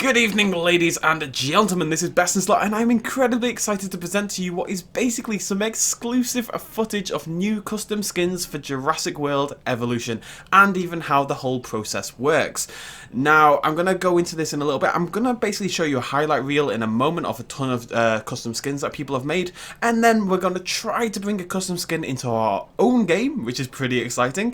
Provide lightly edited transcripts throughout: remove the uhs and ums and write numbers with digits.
Good evening, ladies and gentlemen, this is BestInSlot, and I'm incredibly excited to present to you what is basically some exclusive footage of new custom skins for Jurassic World Evolution, and even how the whole process works. Now, I'm going to go into this in a little bit. I'm going to basically show you a highlight reel in a moment of a ton of custom skins that people have made, and then we're going to try to bring a custom skin into our own game, which is pretty exciting,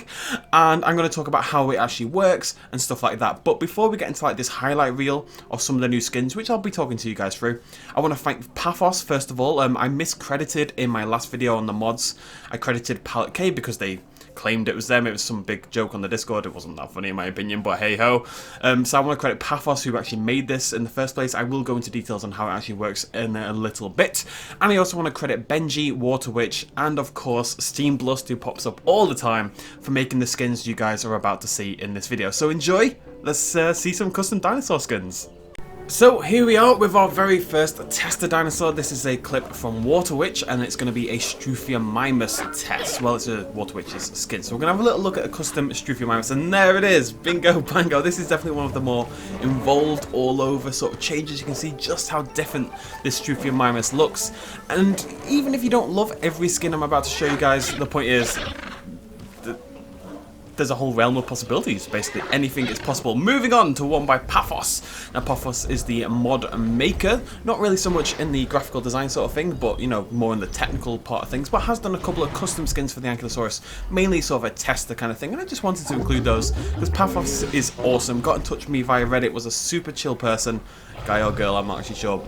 and I'm going to talk about how it actually works and stuff like that. But before we get into like this highlight reel of some of the new skins, which I'll be talking to you guys through, I want to thank Pathos first of all. I miscredited in my last video on the mods. I credited Palette K because they claimed it was them. It was some big joke on the Discord. It wasn't that funny in my opinion, but hey ho. So I want to credit Pathos, who actually made this in the first place. I will go into details on how it actually works in a little bit. And I also want to credit Benjee, WaterWitch, and of course Steamblust, who pops up all the time, for making the skins you guys are about to see in this video. So enjoy. Let's see some custom dinosaur skins. So here we are with our very first tester dinosaur. This is a clip from WaterWitch, and it's going to be a Struthiomimus test. Well, it's a WaterWitch's skin. So we're going to have a little look at a custom Struthiomimus, and there it is. Bingo bango. This is definitely one of the more involved all over sort of changes. You can see just how different this Struthiomimus looks. And even if you don't love every skin I'm about to show you guys, the point is there's a whole realm of possibilities. Basically anything is possible. Moving on to one by Pathos. Now Pathos is the mod maker, not really so much in the graphical design sort of thing, but you know, more in the technical part of things, but has done a couple of custom skins for the Ankylosaurus, mainly sort of a tester kind of thing, and I just wanted to include those because Pathos is awesome. Got in touch with me via Reddit, was a super chill person, guy or girl, I'm not actually sure.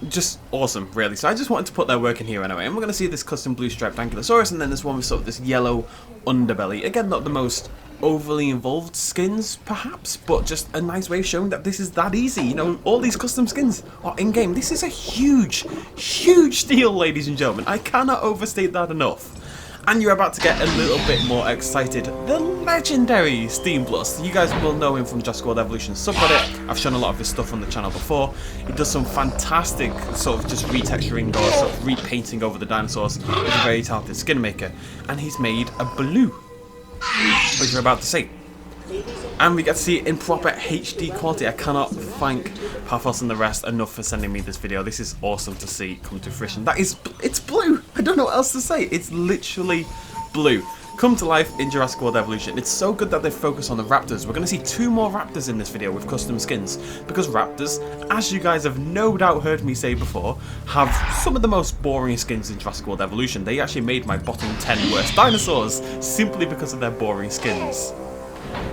Just awesome, really. So I just wanted to put their work in here anyway. And we're going to see this custom blue striped Ankylosaurus, and then this one with sort of this yellow underbelly. Again, not the most overly involved skins, perhaps, but just a nice way of showing that this is that easy. You know, all these custom skins are in-game. This is a huge, huge deal, ladies and gentlemen. I cannot overstate that enough. And you're about to get a little bit more excited. The legendary Steamblust. You guys will know him from Jurassic World Evolution subreddit. I've shown a lot of his stuff on the channel before. He does some fantastic sort of just retexturing or sort of repainting over the dinosaurs. He's a very talented skin maker. And he's made a blue, which you're about to see. And we get to see it in proper HD quality. I cannot thank Pathos and the rest enough for sending me this video. This is awesome to see come to fruition. It's blue. I don't know what else to say. It's literally blue. Come to life in Jurassic World Evolution. It's so good that they focus on the Raptors. We're going to see 2 more Raptors in this video with custom skins, because Raptors, as you guys have no doubt heard me say before, have some of the most boring skins in Jurassic World Evolution. They actually made my bottom 10 worst dinosaurs simply because of their boring skins.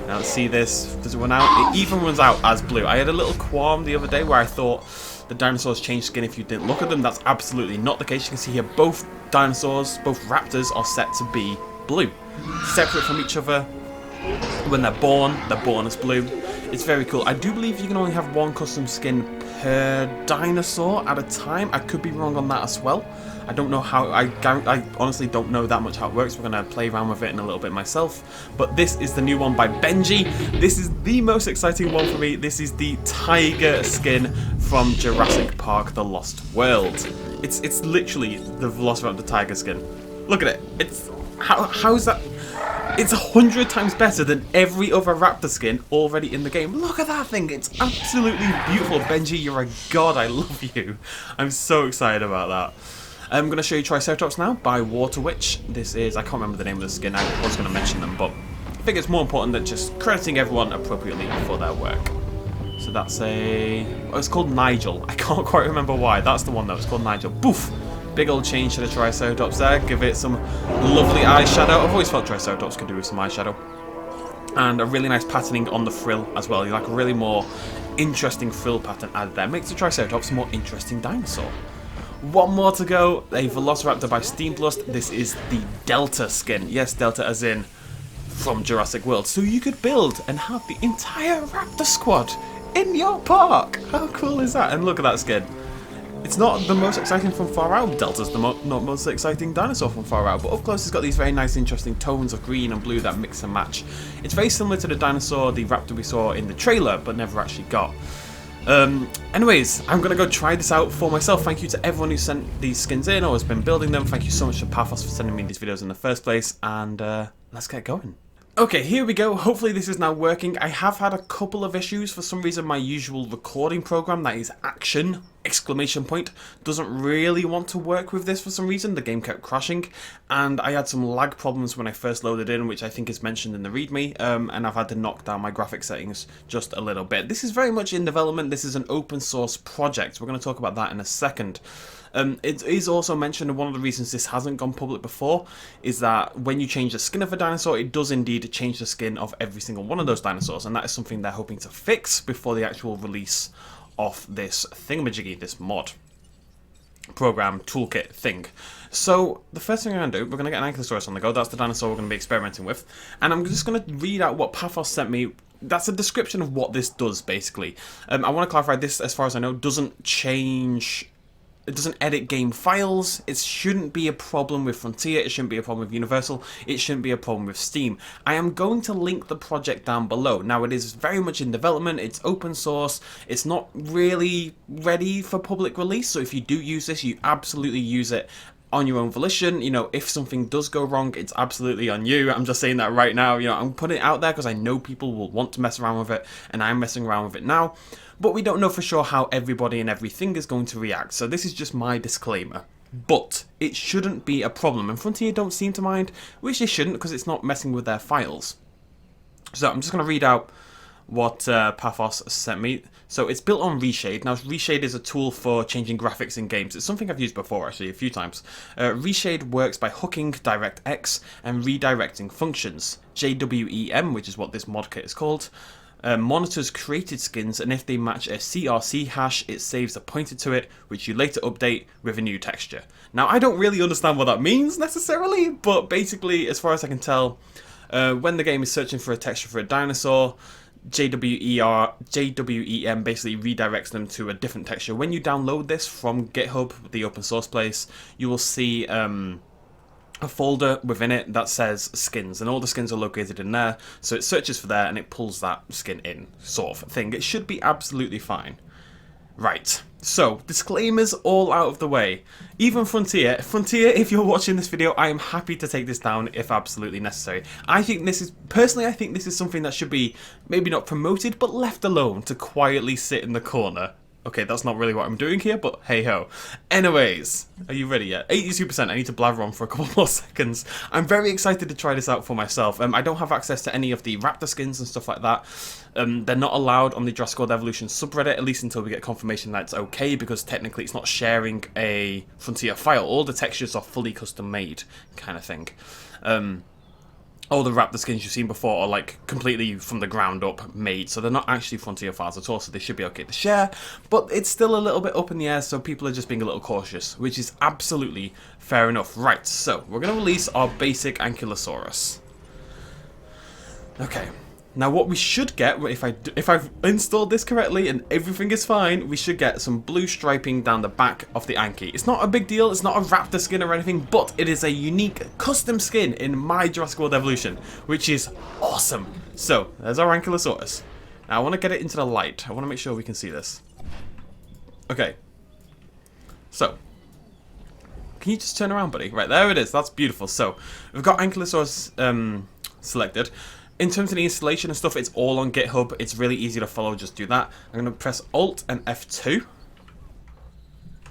Now let's see this. Does it run out? It even runs out as blue. I had a little qualm the other day where I thought the dinosaurs change skin if you didn't look at them. That's absolutely not the case. You can see here both dinosaurs, both raptors, are set to be blue. Separate from each other. When they're born as blue. It's very cool. I do believe you can only have 1 custom skin per dinosaur at a time. I could be wrong on that as well. I don't know how, I honestly don't know that much how it works. We're going to play around with it in a little bit myself. But this is the new one by Benjee. This is the most exciting one for me. This is the tiger skin from Jurassic Park: The Lost World. It's literally the Velociraptor tiger skin. Look at it. It's, how is that? It's 100 times better than every other raptor skin already in the game. Look at that thing. It's absolutely beautiful. Benjee, you're a god. I love you. I'm so excited about that. I'm going to show you Triceratops now by WaterWitch. This is, I can't remember the name of the skin. I was going to mention them, but I think it's more important than just crediting everyone appropriately for their work. So that's it's called Nigel. I can't quite remember why. That's the one though. It's called Nigel. Boof! Big old change to the Triceratops there. Give it some lovely eyeshadow. I've always felt Triceratops could do with some eyeshadow. And a really nice patterning on the frill as well. You like a really more interesting frill pattern added there. Makes the Triceratops a more interesting dinosaur. One more to go, a Velociraptor by Steamblust. This is the Delta skin. Yes, Delta as in from Jurassic World. So you could build and have the entire Raptor squad in your park. How cool is that? And look at that skin. It's not the most exciting from far out. Delta's the not most exciting dinosaur from far out, but up close it's got these very nice interesting tones of green and blue that mix and match. It's very similar to the dinosaur, the Raptor we saw in the trailer, but never actually got. Anyways, I'm going to go try this out for myself. Thank you to everyone who sent these skins in or has been building them. Thank you so much to Pathos for sending me these videos in the first place, and let's get going. Okay, here we go. Hopefully this is now working. I have had a couple of issues. For some reason my usual recording program, that is Action, exclamation point, doesn't really want to work with this for some reason. The game kept crashing, and I had some lag problems when I first loaded in, which I think is mentioned in the readme, and I've had to knock down my graphic settings just a little bit. This is very much in development. This is an open source project. We're going to talk about that in a second. It is also mentioned, and one of the reasons this hasn't gone public before is that when you change the skin of a dinosaur, it does indeed change the skin of every single one of those dinosaurs, and that is something they're hoping to fix before the actual release of this thingamajiggy, this mod program toolkit thing. So the first thing we're going to do, we're going to get an Ankylosaurus on the go. That's the dinosaur we're going to be experimenting with, and I'm just going to read out what Pathos sent me. That's a description of what this does, basically. I want to clarify, this, as far as I know, doesn't change... It doesn't edit game files. It shouldn't be a problem with Frontier. It shouldn't be a problem with Universal. It shouldn't be a problem with Steam. I am going to link the project down below. Now, it is very much in development. It's open source. It's not really ready for public release. So if you do use this, you absolutely use it on your own volition. You know, if something does go wrong, it's absolutely on you. I'm just saying that right now. You know, I'm putting it out there because I know people will want to mess around with it, and I'm messing around with it now. But we don't know for sure how everybody and everything is going to react, so this is just my disclaimer. But it shouldn't be a problem, and Frontier don't seem to mind, which they shouldn't because it's not messing with their files. So I'm just going to read out what Pathos sent me. So it's built on Reshade. Now, Reshade is a tool for changing graphics in games. It's something I've used before, actually, a few times. Reshade works by hooking DirectX and redirecting functions. JWEM, which is what this mod kit is called, monitors created skins, and if they match a CRC hash, it saves a pointer to it, which you later update with a new texture. Now, I don't really understand what that means necessarily, but basically, as far as I can tell, when the game is searching for a texture for a dinosaur, JWEM basically redirects them to a different texture. When you download this from GitHub, the open source place, you will see a folder within it that says skins, and all the skins are located in there, so it searches for there and it pulls that skin in, sort of thing. It should be absolutely fine. Right, so disclaimers all out of the way. Even Frontier, if you're watching this video, I am happy to take this down if absolutely necessary. I think this is something that should be maybe not promoted, but left alone to quietly sit in the corner. Okay, that's not really what I'm doing here, but hey-ho. Anyways, are you ready yet? 82%, I need to blather on for a couple more seconds. I'm very excited to try this out for myself. I don't have access to any of the Raptor skins and stuff like that. They're not allowed on the Jurassic World Evolution subreddit, at least until we get confirmation that it's okay, because technically it's not sharing a Frontier file. All the textures are fully custom made, kind of thing. All the Raptor skins you've seen before are like completely from the ground up made, so they're not actually Frontier files at all, so they should be okay to share, but it's still a little bit up in the air, so people are just being a little cautious, which is absolutely fair enough. Right, so we're going to release our basic Ankylosaurus. Okay. Now what we should get, if I've installed this correctly and everything is fine, we should get some blue striping down the back of the Anky. It's not a big deal, it's not a Raptor skin or anything, but it is a unique custom skin in my Jurassic World Evolution, which is awesome. So, there's our Ankylosaurus. Now I want to get it into the light. I want to make sure we can see this. Okay. So, can you just turn around, buddy? Right, there it is. That's beautiful. So, we've got Ankylosaurus selected. In terms of the installation and stuff, it's all on GitHub. It's really easy to follow. Just do that. I'm going to press Alt and F2.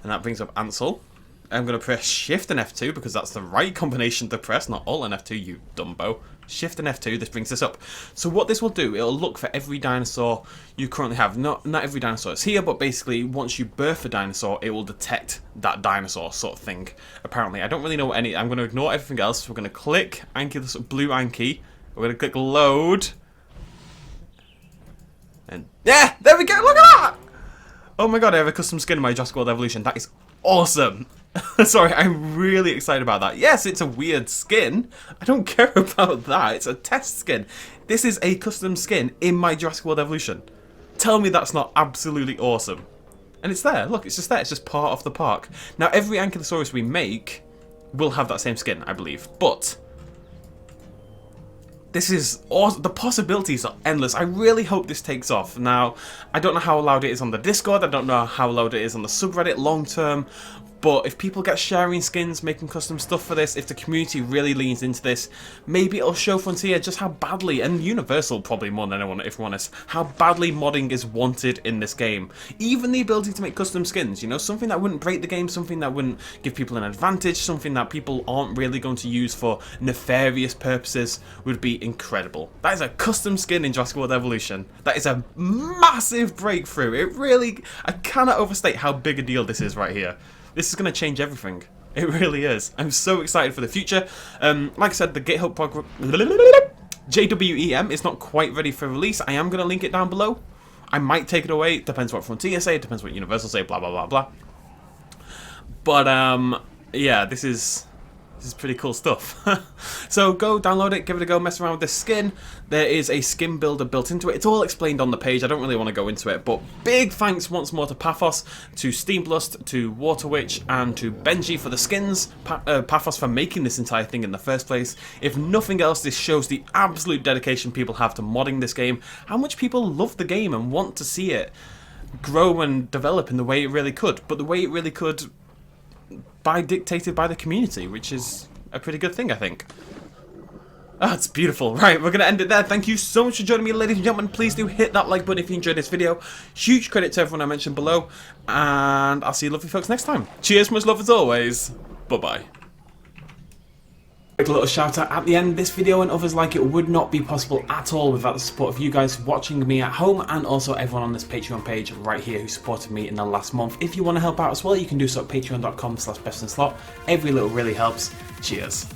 And that brings up Ansel. I'm going to press Shift and F2 because that's the right combination to press, not Alt and F2, you dumbo. Shift and F2, this brings this up. So what this will do, it'll look for every dinosaur you currently have. Not every dinosaur is here, but basically once you birth a dinosaur, it will detect that dinosaur sort of thing. Apparently, I don't really know any. I'm going to ignore everything else. We're going to click Anky, blue Anky. We're going to click load. And yeah, there we go, look at that! Oh my god, I have a custom skin in my Jurassic World Evolution. That is awesome. Sorry, I'm really excited about that. Yes, it's a weird skin. I don't care about that. It's a test skin. This is a custom skin in my Jurassic World Evolution. Tell me that's not absolutely awesome. And it's there. Look, it's just there. It's just part of the park. Now, every Ankylosaurus we make will have that same skin, I believe. But this is awesome. The possibilities are endless. I really hope this takes off. Now, I don't know how loud it is on the Discord. I don't know how loud it is on the subreddit long term. But if people get sharing skins, making custom stuff for this, if the community really leans into this, maybe it'll show Frontier just how badly, and Universal probably more than anyone if we're honest, how badly modding is wanted in this game. Even the ability to make custom skins, you know, something that wouldn't break the game, something that wouldn't give people an advantage, something that people aren't really going to use for nefarious purposes would be incredible. That is a custom skin in Jurassic World Evolution. That is a massive breakthrough. It really, I cannot overstate how big a deal this is right here. This is going to change everything. It really is. I'm so excited for the future. Like I said, the GitHub program, JWEM, is not quite ready for release. I am going to link it down below. I might take it away. Depends what Frontier say. Depends what Universal say. Blah, blah, blah, blah. But, yeah, this is pretty cool stuff. So go download it, give it a go, mess around with this skin. There is a skin builder built into it. It's all explained on the page. I don't really want to go into it, but big thanks once more to Pathos, to Steamblust, to WaterWitch, and to Benjee for the skins. Pathos for making this entire thing in the first place. If nothing else, this shows the absolute dedication people have to modding this game, how much people love the game and want to see it grow and develop in the way it really could, but the way it really could dictated by the community, which is a pretty good thing, I think. Oh, it's beautiful. Right, we're going to end it there. Thank you so much for joining me, ladies and gentlemen. Please do hit that like button if you enjoyed this video. Huge credit to everyone I mentioned below, and I'll see you lovely folks next time. Cheers, much love as always. Bye-bye. Quick little shout out at the end. This video and others like it would not be possible at all without the support of you guys watching me at home, and also everyone on this Patreon page right here who supported me in the last month. If you want to help out as well, you can do so at patreon.com/bestinslot. Every little really helps. Cheers.